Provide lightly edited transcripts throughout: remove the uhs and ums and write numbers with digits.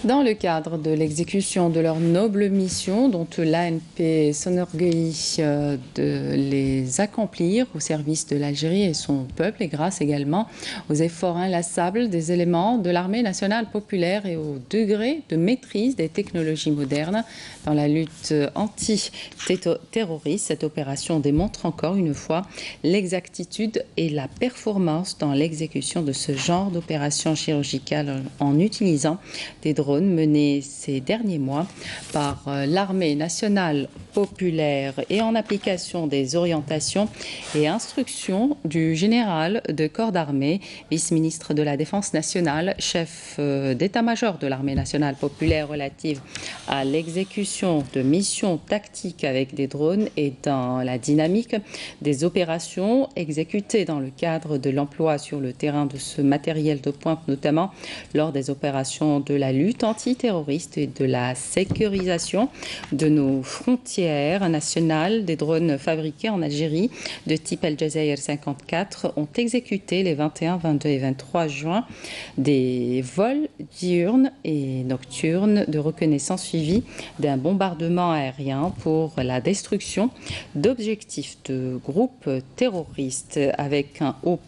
Dans le cadre de l'exécution de leur noble mission, dont l'ANP s'enorgueillit de les accomplir au service de l'Algérie et son peuple, et grâce également aux efforts inlassables des éléments de l'armée nationale populaire et au degré de maîtrise des technologies modernes dans la lutte anti-terroriste, cette opération démontre encore une fois l'exactitude et la performance dans l'exécution de ce genre d'opération chirurgicale en utilisant des drones menés ces derniers mois par l'armée nationale populaire et en application des orientations et instructions du général de corps d'armée, vice-ministre de la Défense nationale, chef d'état-major de l'armée nationale populaire relative à l'exécution de missions tactiques avec des drones et dans la dynamique des opérations exécutées dans le cadre de l'emploi sur le terrain de ce matériel de pointe, notamment lors des opérations de la lutte antiterroriste et de la sécurisation de nos frontières nationales. Des drones fabriqués en Algérie de type Al Jazeera 54 ont exécuté les 21, 22 et 23 juin des vols diurnes et nocturnes de reconnaissance suivis d'un bombardement aérien pour la destruction d'objectifs de groupes terroristes avec un haut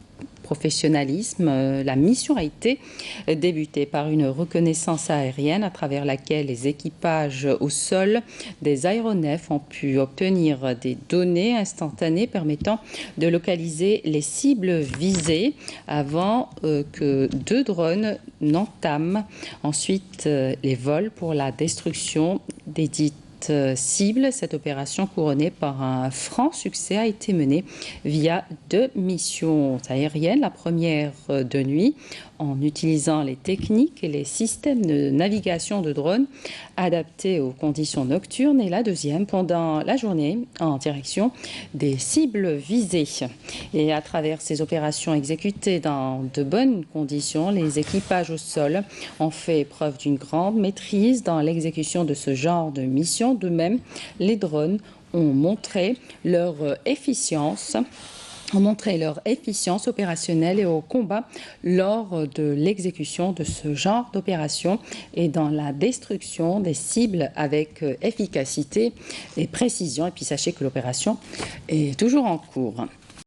professionnalisme. La mission a été débutée par une reconnaissance aérienne à travers laquelle les équipages au sol des aéronefs ont pu obtenir des données instantanées permettant de localiser les cibles visées avant que 2 drones n'entament ensuite les vols pour la destruction des dites cible. Cette opération couronnée par un franc succès a été menée via 2 missions aériennes. La première de nuit en utilisant les techniques et les systèmes de navigation de drones adaptés aux conditions nocturnes, et la deuxième pendant la journée en direction des cibles visées. Et à travers ces opérations exécutées dans de bonnes conditions, les équipages au sol ont fait preuve d'une grande maîtrise dans l'exécution de ce genre de mission. De même, les drones ont montré leur efficience opérationnelle et au combat lors de l'exécution de ce genre d'opération et dans la destruction des cibles avec efficacité et précision. Et puis sachez que l'opération est toujours en cours.